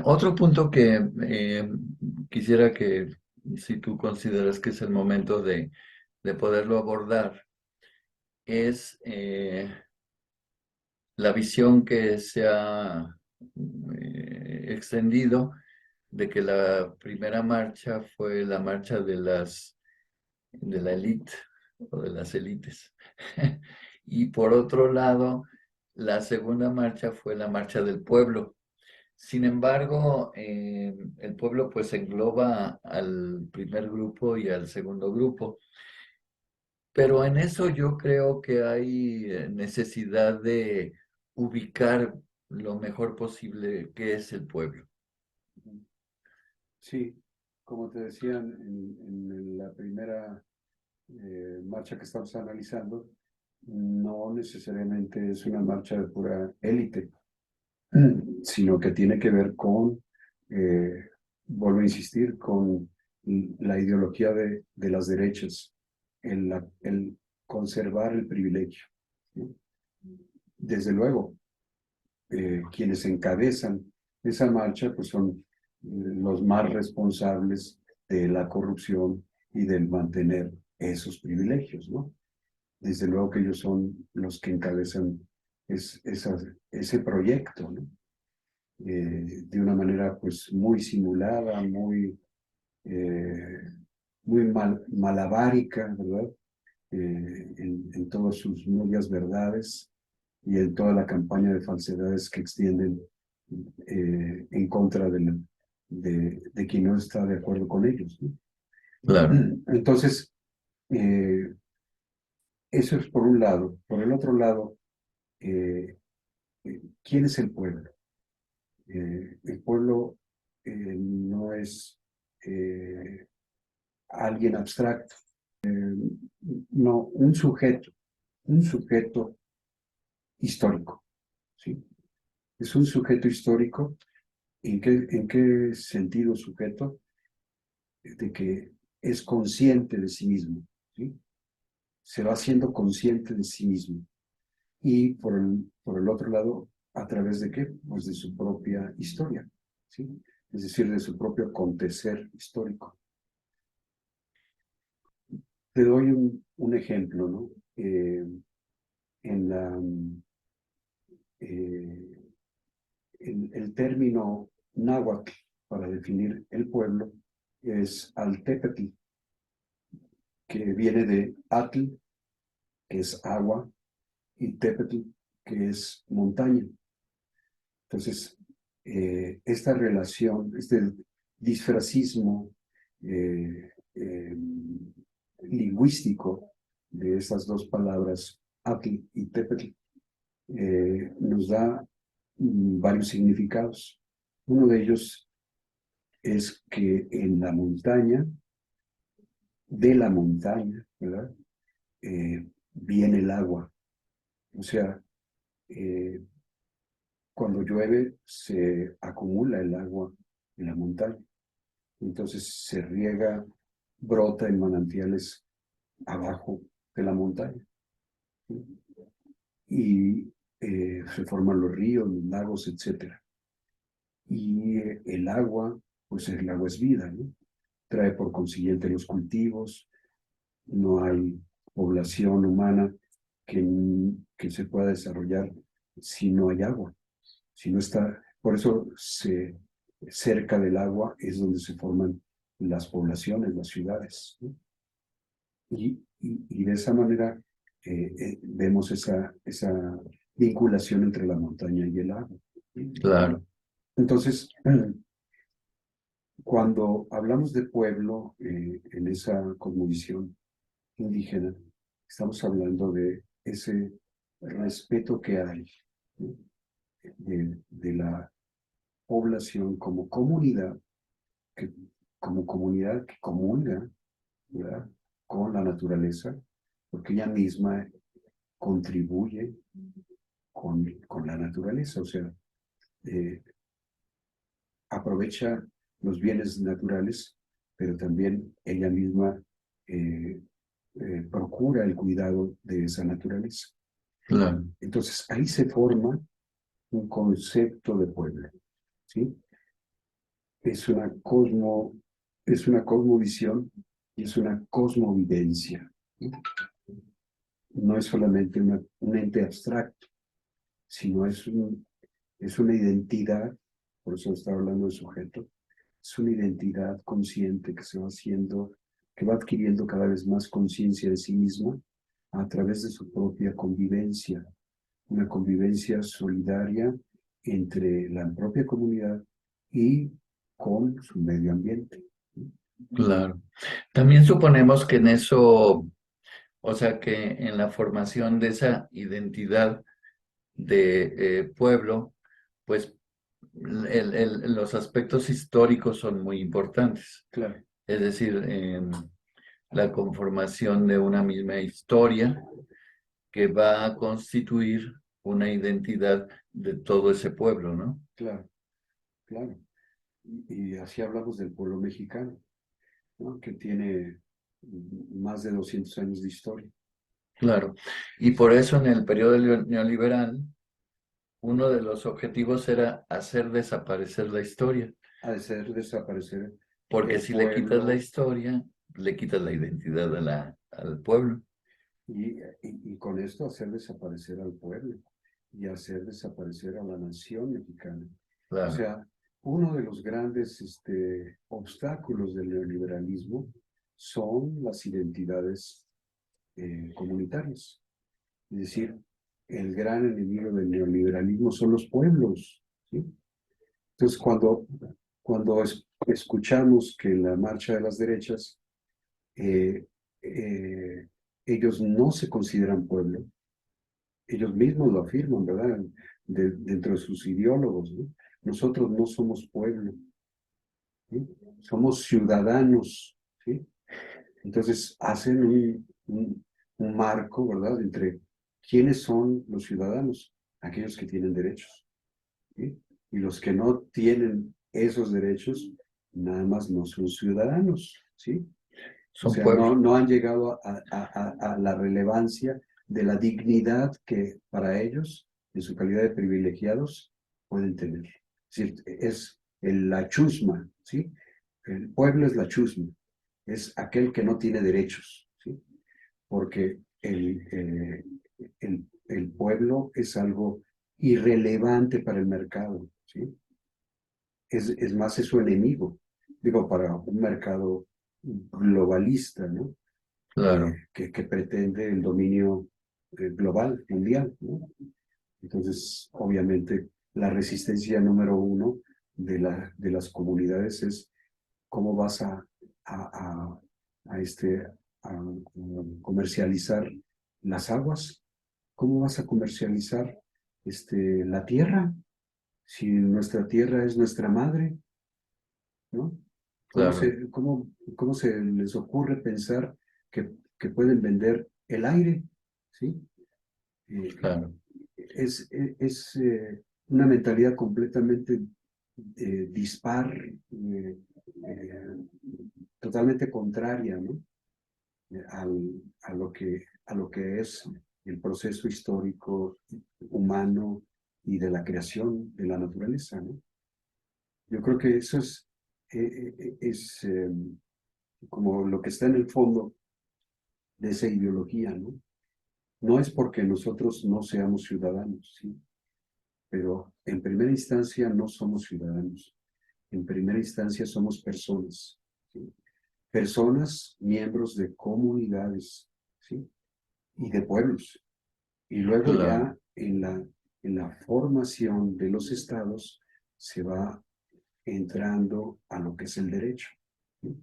Otro punto que quisiera que, si tú consideras que es el momento de poderlo abordar, es la visión que se ha extendido de que la primera marcha fue la marcha de la élite o de las élites. Y por otro lado, la segunda marcha fue la marcha del pueblo. Sin embargo, el pueblo pues engloba al primer grupo y al segundo grupo, pero en eso yo creo que hay necesidad de ubicar lo mejor posible qué es el pueblo. Sí, como te decía en la primera marcha que estamos analizando, no necesariamente es una marcha de pura élite, sino que tiene que ver con, eh, vuelvo a insistir, con la ideología de las derechas, el conservar el privilegio, ¿sí? Desde luego, quienes encabezan esa marcha pues son los más responsables de la corrupción y del mantener esos privilegios, ¿no? Desde luego que ellos son los que encabezan ese proyecto, ¿no? De una manera pues muy simulada, eh, muy malabárica, ¿verdad? En todas sus medias verdades y en toda la campaña de falsedades que extienden en contra de quien no está de acuerdo con ellos, ¿no? Claro, Entonces, eh, eso es por un lado. Por el otro lado, eh, ¿quién es el pueblo? El pueblo no es eh, alguien abstracto, no, un sujeto histórico, ¿sí? Es un sujeto histórico. En qué sentido sujeto? De que es consciente de sí mismo, ¿sí? Se va siendo consciente de sí mismo. Y por el otro lado, ¿a través de qué? Pues de su propia historia, ¿sí? Es decir, de su propio acontecer histórico. Te doy un ejemplo, ¿no? En la, eh, el término náhuatl para definir el pueblo es altépetl, que viene de atl, que es agua, y tepetl, que es montaña. Entonces, esta relación, este disfracismo eh, eh, lingüístico de estas dos palabras, atl y tepetl, nos da varios significados. Uno de ellos es que en la montaña, de la montaña, ¿verdad? Viene el agua. O sea, eh, cuando llueve se acumula el agua en la montaña. Entonces se riega, brota en manantiales abajo de la montaña, ¿sí? Y se forman los ríos, los lagos, etcétera. Y el agua, pues el agua es vida, ¿no? Trae por consiguiente los cultivos, no hay población humana que se pueda desarrollar si no hay agua, si no está, por eso cerca del agua es donde se forman las poblaciones, las ciudades, ¿no? Y de esa manera vemos esa vinculación entre la montaña y el agua, ¿sí? claro. Entonces, cuando hablamos de pueblo en esa cosmovisión indígena, estamos hablando de ese respeto que hay, ¿no? De la población que, como comunidad que comulga, ¿verdad? Con la naturaleza, porque ella misma contribuye con la naturaleza, o sea, eh, aprovecha los bienes naturales, pero también ella misma eh, procura el cuidado de esa naturaleza. Claro. Entonces, ahí se forma un concepto de pueblo, ¿sí? es una cosmo, es una cosmovisión y es una cosmovivencia, ¿no? No es solamente un ente abstracto, sino es una identidad, por eso está hablando de sujeto, es una identidad consciente que se va haciendo, que va adquiriendo cada vez más conciencia de sí misma a través de su propia convivencia, una convivencia solidaria entre la propia comunidad y con su medio ambiente. Claro. También suponemos que en eso, o sea, que en la formación de esa identidad de pueblo, pues los aspectos históricos son muy importantes. Claro, Es decir, la conformación de una misma historia que va a constituir una identidad de todo ese pueblo, ¿no? claro, claro. Y así hablamos del pueblo mexicano, ¿no? Que tiene más de 200 años de historia. Claro. Y por eso en el periodo neoliberal, uno de los objetivos era hacer desaparecer la historia, Ha de ser desaparecer porque el si le quitas la pueblo historia, le quitas la identidad al pueblo. y con esto hacer desaparecer al pueblo y hacer desaparecer a la nación mexicana. O Claro, sea, uno de los grandes obstáculos del neoliberalismo son las identidades comunitarias. Es decir, el gran enemigo del neoliberalismo son los pueblos, ¿sí? Entonces, cuando escuchamos que en la marcha de las derechas eh, eh, ellos no se consideran pueblo, ellos mismos lo afirman, ¿verdad? Dentro de sus ideólogos, ¿no? Nosotros no somos pueblo, ¿sí? Somos ciudadanos, ¿sí? Entonces hacen un marco, ¿verdad? Entre quiénes son los ciudadanos, aquellos que tienen derechos, ¿sí? Y los que no tienen esos derechos, nada más no son ciudadanos, ¿sí? O son sea, no, pueblo. no han llegado a la relevancia de la dignidad que para ellos, en su calidad de privilegiados, pueden tener. Es decir, es la chusma, ¿sí? El pueblo es la chusma, es aquel que no tiene derechos, ¿sí? Porque el pueblo es algo irrelevante para el mercado, ¿sí? Es más, es su enemigo, digo, para un mercado globalista, ¿no? Claro, Que pretende el dominio global, mundial, ¿no? Entonces, obviamente, la resistencia número uno de las comunidades es cómo vas a, a comercializar las aguas, cómo vas a comercializar la tierra, si nuestra tierra es nuestra madre, ¿no? claro, Cómo se les ocurre pensar que pueden vender el aire? ¿Sí? Eh, claro, es una mentalidad completamente dispar, totalmente contraria, ¿no? A lo que es el proceso histórico humano y de la creación de la naturaleza, ¿no? Yo creo que eso es como lo que está en el fondo de esa ideología, ¿no? No es porque nosotros no seamos ciudadanos, ¿sí? Pero en primera instancia no somos ciudadanos. En primera instancia somos personas, ¿sí? Personas, miembros de comunidades, ¿sí? Y de pueblos. Y luego claro. ya en la formación de los estados se va entrando a lo que es el derecho, ¿sí?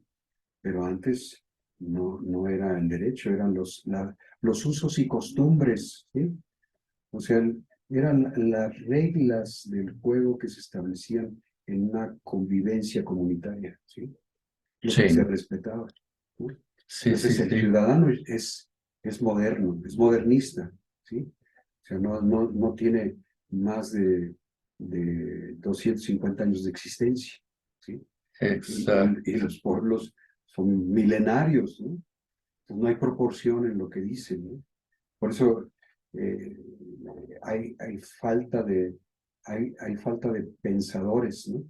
Pero antes no era el derecho, eran los usos y costumbres, ¿sí? O sea, eran las reglas del juego que se establecían en una convivencia comunitaria, ¿sí? Lo que se Sí, respetaba, ¿no? sí, sí, Entonces el sí. ciudadano es moderno, es modernista, ¿sí? O sea, no tiene más de 250 años de existencia, ¿sí? Exacto. Y los pueblos son milenarios, ¿no? Entonces no hay proporción en lo que dicen, ¿no? Por eso eh, hay falta de pensadores, ¿no?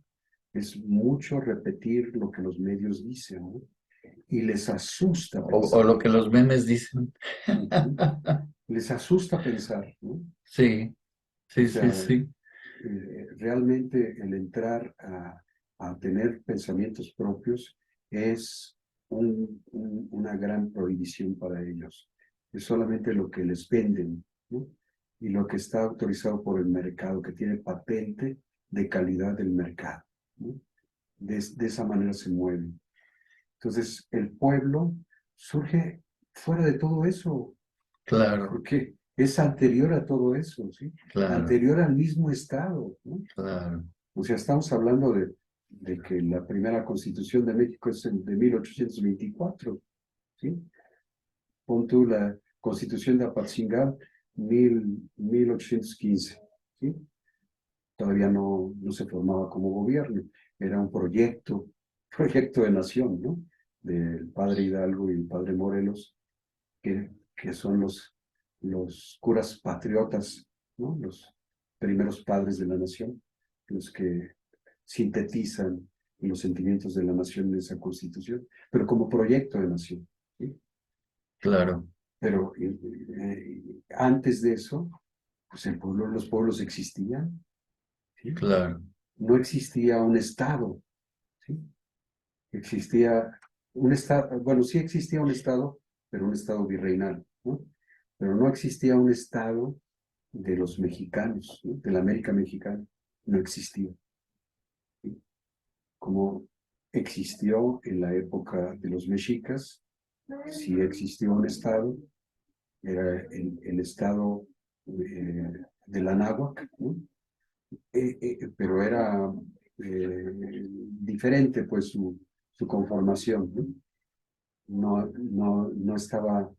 es mucho repetir lo que los medios dicen, ¿no? Y les asusta O pensar. lo que los memes dicen. Ujú. Les asusta pensar, ¿no? Sí, O sí, sí, sea, sí, realmente el entrar a tener pensamientos propios es una gran prohibición para ellos. Es solamente lo que les venden, ¿no? Y lo que está autorizado por el mercado, que tiene patente de calidad del mercado, ¿no? De esa manera se mueven. Entonces, el pueblo surge fuera de todo eso, claro, porque es anterior a todo eso, ¿sí? claro, Anterior al mismo Estado, ¿no? claro, O sea, estamos hablando de que la primera constitución de México es de 1824, ¿sí? Pon tú la constitución de Apatzingán, 1815, ¿sí? Todavía no se formaba como gobierno, era un proyecto de nación, ¿no? Del padre Hidalgo y el padre Morelos, que son los curas patriotas, ¿no? Los primeros padres de la nación, los que sintetizan los sentimientos de la nación en esa constitución, pero como proyecto de nación, ¿sí? claro, Pero antes de eso, pues los pueblos existían, ¿sí? claro, No existía un Estado, ¿sí? Existía un Estado, bueno, sí existía un Estado, pero un Estado virreinal, ¿no? Pero no existía un Estado de los mexicanos, ¿no? De la América mexicana, no existía, ¿sí? Como existió en la época de los mexicas, sí existió un Estado, era el Estado de la Náhuac, ¿no? Pero era diferente pues su conformación, ¿no? No estaba,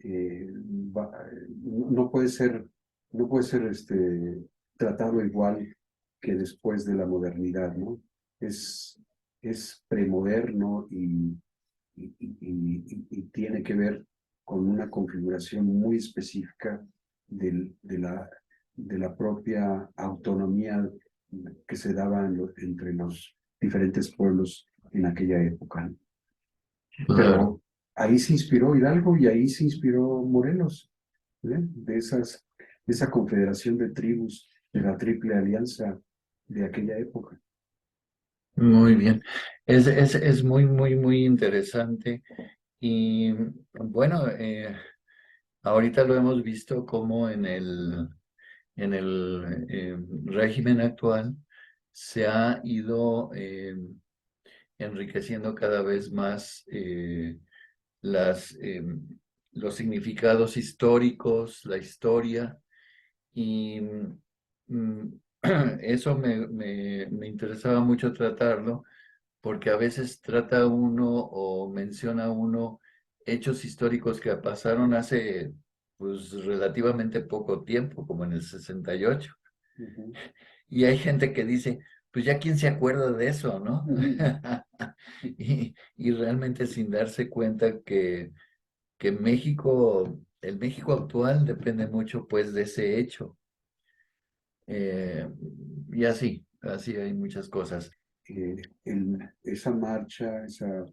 no puede ser, no puede ser tratado igual que después de la modernidad, ¿no? Es, es premoderno y tiene que ver con una configuración muy específica de la propia autonomía que se daba entre los diferentes pueblos en aquella época. claro. Pero ahí se inspiró Hidalgo y ahí se inspiró Morelos, ¿eh? De esa confederación de tribus, de la Triple Alianza de aquella época. Muy bien. Es muy, muy, muy interesante. Y bueno, ahorita lo hemos visto como en el régimen actual se ha ido enriqueciendo cada vez más las, los significados históricos, la historia, y mm, eso me interesaba mucho tratarlo, porque a veces trata uno o menciona uno hechos históricos que pasaron hace pues relativamente poco tiempo, como en el 68. Ujú, Y hay gente que dice, pues ya quién se acuerda de eso, ¿no? ujú. Y realmente sin darse cuenta que México, el México actual depende mucho pues de ese hecho. Y así hay muchas cosas. Esa marcha, esa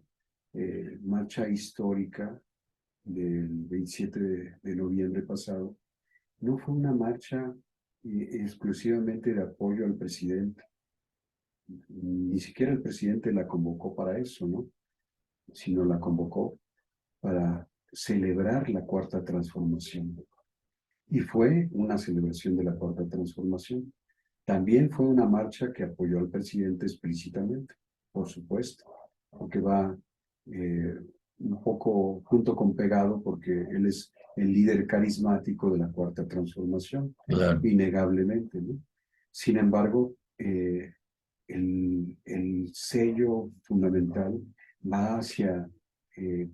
marcha histórica del 27 de noviembre pasado, no fue una marcha exclusivamente de apoyo al presidente. Ni siquiera el presidente la convocó para eso, ¿no? Sino la convocó para celebrar la Cuarta Transformación. Y fue una celebración de la Cuarta Transformación. También fue una marcha que apoyó al presidente explícitamente, por supuesto, porque va eh, un poco junto con pegado, porque él es el líder carismático de la Cuarta Transformación, Claro, innegablemente, ¿no? Sin embargo, el sello fundamental va hacia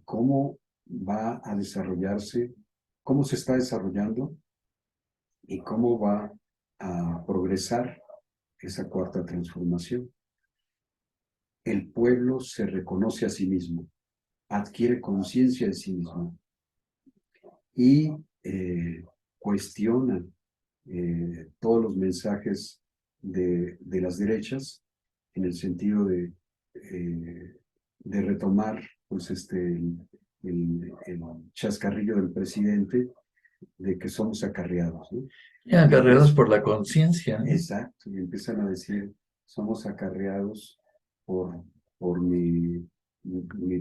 cómo va a desarrollarse, cómo se está desarrollando y cómo va a progresar esa cuarta transformación. El pueblo se reconoce a sí mismo, adquiere conciencia de sí mismo y cuestiona todos los mensajes de las derechas en el sentido de retomar pues el chascarrillo del presidente de que somos acarreados, ¿no? Y acarreados por la conciencia, ¿no? Exacto, y empiezan a decir, somos acarreados por, por mi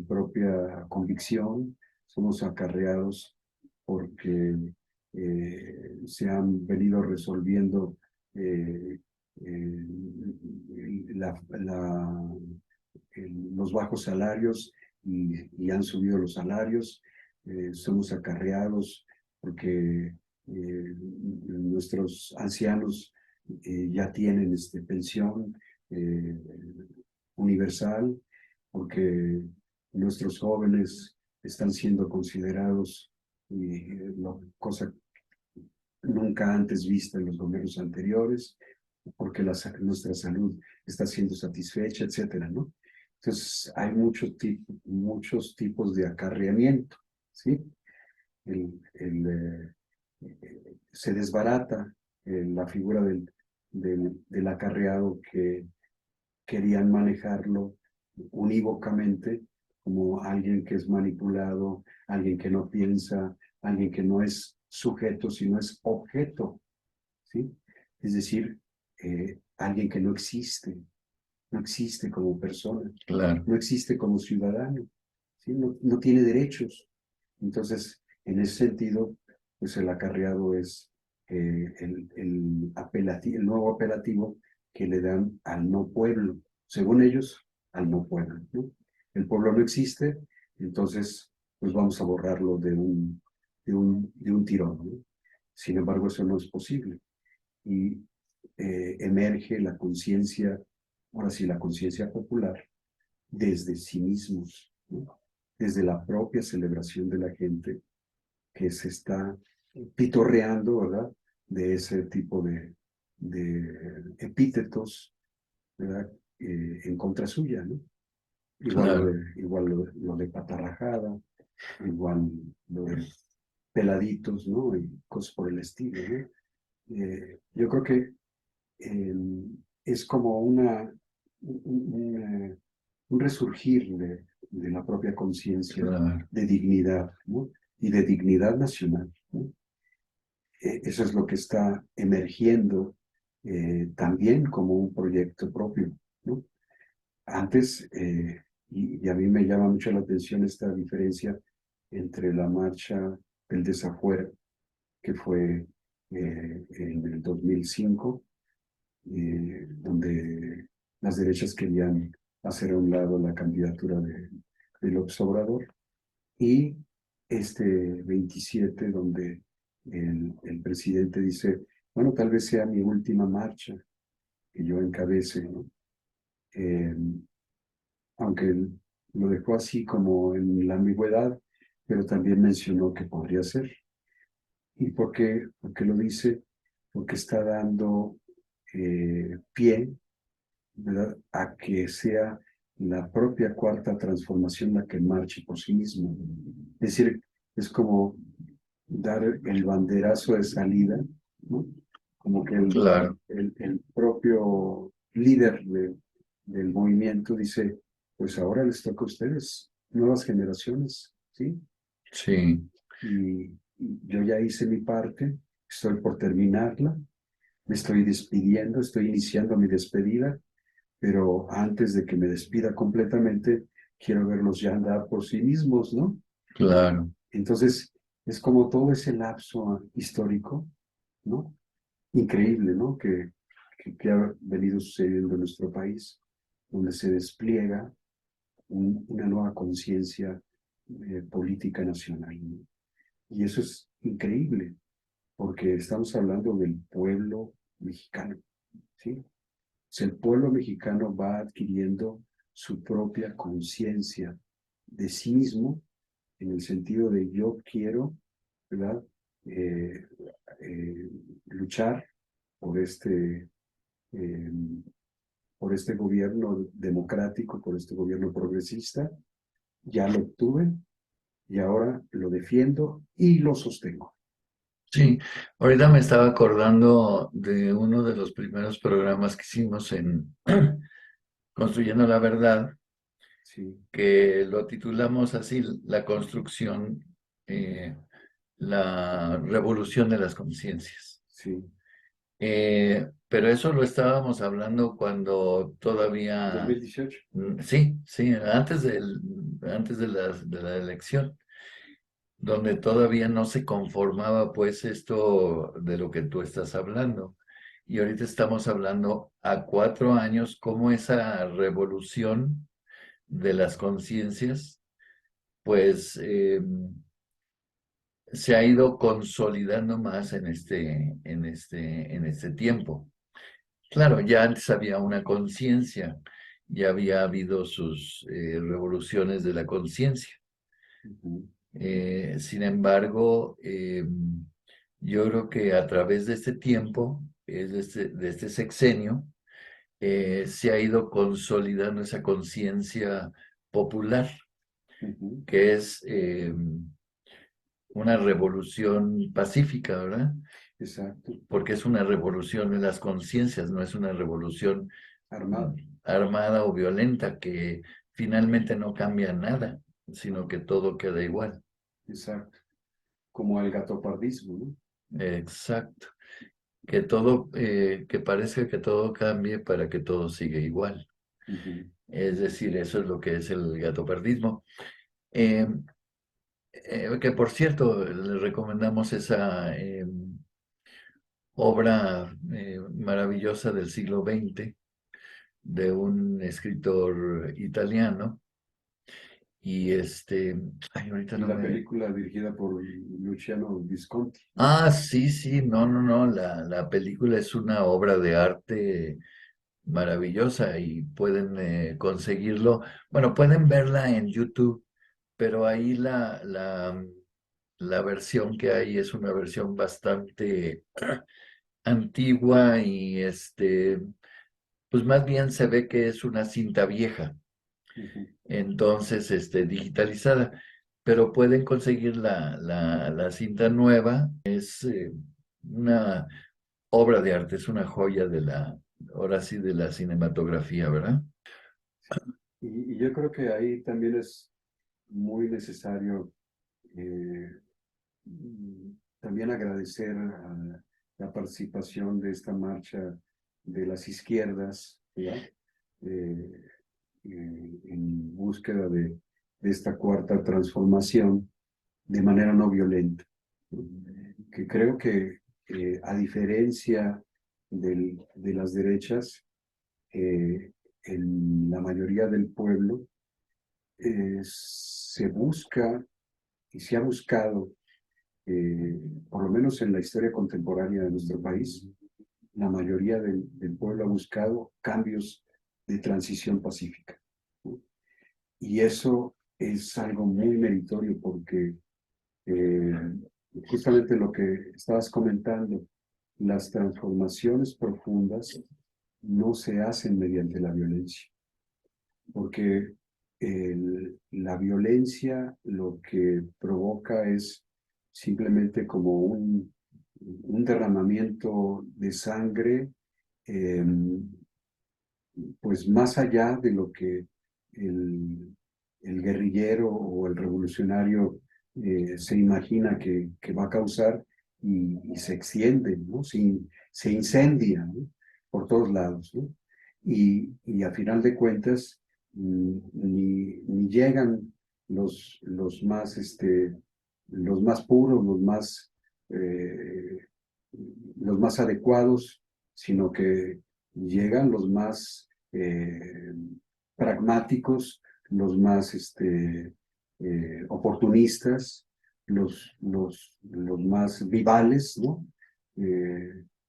propia convicción, somos acarreados porque se han venido resolviendo eh, eh, los bajos salarios y han subido los salarios, somos acarreados porque nuestros ancianos ya tienen pensión universal, porque nuestros jóvenes están siendo considerados, cosa nunca antes vista en los gobiernos anteriores, porque nuestra salud está siendo satisfecha, etcétera, ¿no? Entonces, hay muchos tipos de acarreamiento, ¿sí? Se desbarata la figura del acarreado que querían manejarlo unívocamente como alguien que es manipulado, alguien que no piensa, alguien que no es sujeto, sino es objeto, ¿sí? Es decir, alguien que no existe como persona, Claro, no existe como ciudadano, ¿sí? No tiene derechos. Entonces, en ese sentido, pues el acarreado es el nuevo apelativo que le dan al no pueblo, según ellos, al no pueblo, ¿no? El pueblo no existe, entonces, pues vamos a borrarlo de un tirón, ¿no? Sin embargo, eso no es posible. Y emerge la conciencia, ahora sí, la conciencia popular, desde sí mismos, ¿no? Desde la propia celebración de la gente que se está pitorreando, ¿verdad? De ese tipo de epítetos, ¿verdad? En contra suya, ¿no? claro. Igual lo de patarrajada, igual lo de peladitos, ¿no? Y cosas por el estilo, ¿no? Yo creo que eh, es como un resurgir de la propia conciencia Claro. de dignidad, ¿no? Y de dignidad nacional, ¿no? Eso es lo que está emergiendo también como un proyecto propio, ¿no? Antes, y a mí me llama mucho la atención esta diferencia entre la marcha del desafuero, que fue en el 2005, donde las derechas querían hacer a un lado la candidatura de López Obrador, y este 27, donde el presidente dice, bueno, tal vez sea mi última marcha que yo encabece, ¿no? Eh, Aunque lo dejó así como en la ambigüedad, pero también mencionó que podría ser. ¿Y por qué? Porque lo dice, porque está dando pie, ¿verdad?, a que sea la propia cuarta transformación la que marche por sí misma. Es decir, es como dar el banderazo de salida, ¿no? Como que Claro, el propio líder del movimiento dice, pues ahora les toca a ustedes, nuevas generaciones, ¿sí? sí, Y yo ya hice mi parte, estoy por terminarla, me estoy despidiendo, estoy iniciando mi despedida, pero antes de que me despida completamente, quiero verlos ya andar por sí mismos, ¿no? claro. Entonces, es como todo ese lapso histórico, ¿no? Increíble, ¿no? Que ha venido sucediendo en nuestro país, donde se despliega una nueva conciencia política nacional, ¿no? Y eso es increíble, porque estamos hablando del pueblo mexicano, ¿sí? O sea, el pueblo mexicano va adquiriendo su propia conciencia de sí mismo, en el sentido de yo quiero, ¿verdad? Eh, eh, Luchar por eh, por este gobierno democrático, por este gobierno progresista. Ya lo obtuve y ahora lo defiendo y lo sostengo. Sí, ahorita me estaba acordando de uno de los primeros programas que hicimos Construyendo la verdad, Sí, que lo titulamos así, la construcción, la revolución de las conciencias. sí. Pero eso lo estábamos hablando cuando todavía, 2018. sí, sí, antes de la elección, donde todavía no se conformaba pues esto de lo que tú estás hablando. Y ahorita estamos hablando a 4 años, cómo esa revolución de las conciencias, pues se ha ido consolidando más en este tiempo. Claro, ya antes había una conciencia, ya había habido sus revoluciones de la conciencia. Ujú, Sin embargo, yo creo que a través de este tiempo, de este sexenio, se ha ido consolidando esa conciencia popular, ujú. que es una revolución pacífica, ¿verdad? Exacto. Porque es una revolución de las conciencias, no es una revolución Armado. armada o violenta que finalmente no cambia nada, sino que todo queda igual. Exacto. Como el gatopardismo, ¿no? Exacto. Que todo, que parezca que todo cambie para que todo siga igual. Ujú. Es decir, eso es lo que es el gatopardismo. Eh, que por cierto, le recomendamos esa obra maravillosa del siglo XX de un escritor italiano. Y ay, ahorita Y no la me... película dirigida por Luciano Visconti, ¿no? Ah, sí, sí, no, no, no, la película es una obra de arte maravillosa y pueden conseguirlo. Bueno, pueden verla en YouTube, pero ahí la versión que hay es una versión bastante antigua y pues más bien se ve que es una cinta vieja, Ujú. entonces digitalizada, pero pueden conseguir la cinta nueva, es una obra de arte, es una joya ahora sí, de la cinematografía, ¿verdad? Y yo creo que ahí también es muy necesario eh, también agradecer a la participación de esta marcha de las izquierdas, ¿verdad? Eh, en búsqueda de esta cuarta transformación de manera no violenta. Que creo que a diferencia de las derechas, en la mayoría del pueblo se busca y se ha buscado, por lo menos en la historia contemporánea de nuestro país, la mayoría del pueblo ha buscado cambios de transición pacífica, ¿no? Y eso es algo muy meritorio porque eh, justamente lo que estabas comentando, las transformaciones profundas no se hacen mediante la violencia, porque la violencia lo que provoca es simplemente como un derramamiento de sangre, eh, pues más allá de lo que el guerrillero o el revolucionario se imagina que va a causar y se extiende, ¿no? Se incendia, ¿no? Por todos lados, ¿no? Y a final de cuentas, ni llegan los más puros, eh, los más adecuados, sino que llegan los más pragmáticos, los más oportunistas, los más vivales, ¿no?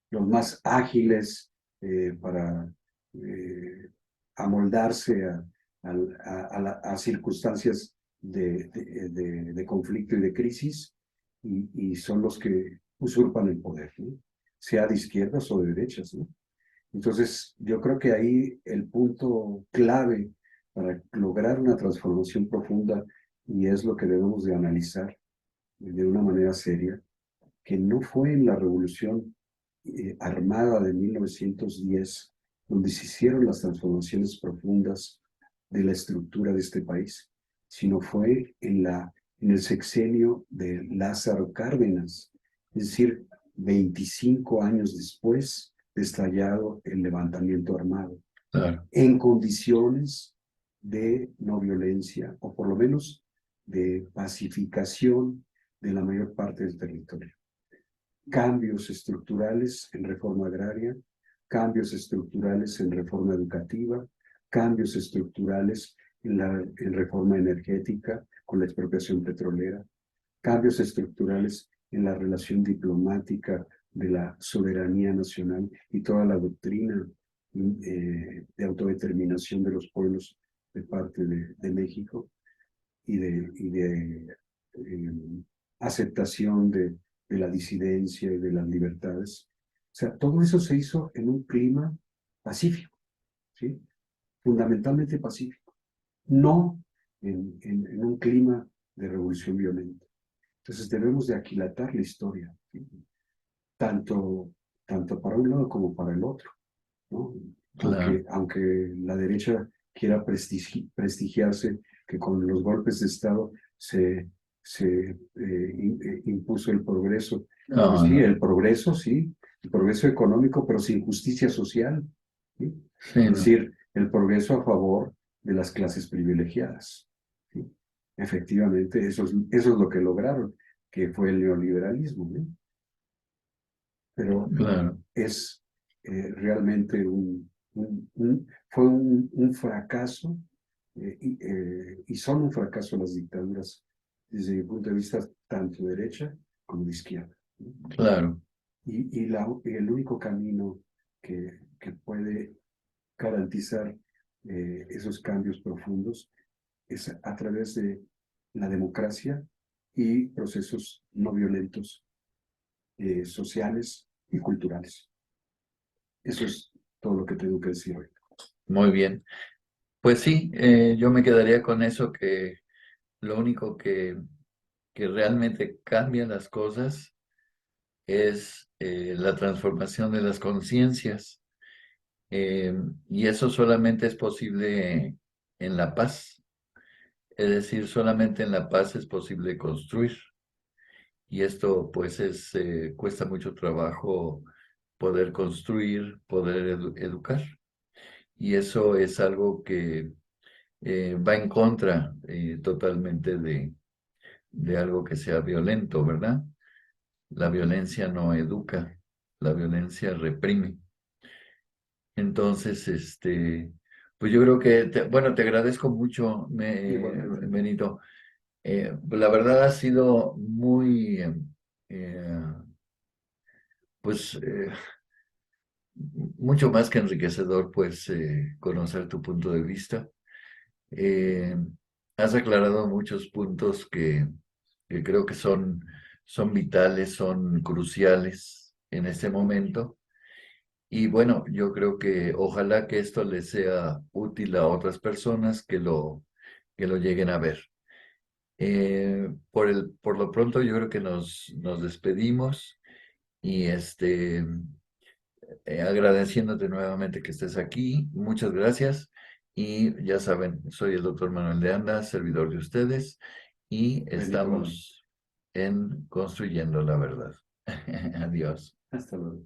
Los más ágiles para eh, amoldarse a circunstancias de conflicto y de crisis, y son los que usurpan el poder, ¿no? Sea de izquierdas o de derechas, ¿no? Entonces, yo creo que ahí el punto clave para lograr una transformación profunda, y es lo que debemos de analizar de una manera seria, que no fue en la revolución armada de 1910 donde se hicieron las transformaciones profundas de la estructura de este país, sino fue en el sexenio de Lázaro Cárdenas, es decir, 25 años después de estallado el levantamiento armado, claro, en condiciones de no violencia, o por lo menos de pacificación de la mayor parte del territorio. Cambios estructurales en reforma agraria, cambios estructurales en reforma educativa, cambios estructurales en reforma energética con la expropiación petrolera, cambios estructurales en la relación diplomática de la soberanía nacional y toda la doctrina de autodeterminación de los pueblos de parte de México y de aceptación de la disidencia y de las libertades. O sea, todo eso se hizo en un clima pacífico, ¿sí? Fundamentalmente pacífico, no en un clima de revolución violenta. Entonces debemos de aquilatar la historia, ¿sí? tanto, tanto para un lado como para el otro, ¿no? claro. Aunque la derecha quiera prestigiarse que con los golpes de Estado se impuso el progreso. Pues No, sí, el progreso económico, pero sin justicia social, ¿sí? sí, Es no, decir, el progreso a favor de las clases privilegiadas, ¿sí? Efectivamente, eso es lo que lograron, que fue el neoliberalismo, ¿no? Pero claro, es realmente fue un fracaso y son un fracaso las dictaduras desde mi punto de vista tanto de derecha como de izquierda, ¿no? claro, Y el único camino que puede garantizar esos cambios profundos es a través de la democracia y procesos no violentos, sociales y culturales. Eso es todo lo que tengo que decir hoy. muy bien. Pues sí, yo me quedaría con eso, que lo único que realmente cambia las cosas es la transformación de las conciencias. Eh, y eso solamente es posible en la paz. Es decir, solamente en la paz es posible construir. Y esto pues cuesta mucho trabajo poder construir, poder educar. Y eso es algo que va en contra totalmente de algo que sea violento, ¿verdad? La violencia no educa, la violencia reprime. Entonces, pues yo creo que, bueno, te agradezco mucho, Igualmente. Benito. La verdad ha sido muy, eh, pues, mucho más que enriquecedor, pues, conocer tu punto de vista. Eh, Has aclarado muchos puntos que creo que son vitales, son cruciales en este momento. Y bueno, yo creo que ojalá que esto les sea útil a otras personas que lo lleguen a ver. Por lo pronto, yo creo que nos despedimos y agradeciéndote nuevamente que estés aquí. Muchas gracias. Y ya saben, soy el doctor Manuel de Anda, servidor de ustedes, y Benito Boni. estamos en Construyendo la Verdad. Adiós. Hasta luego.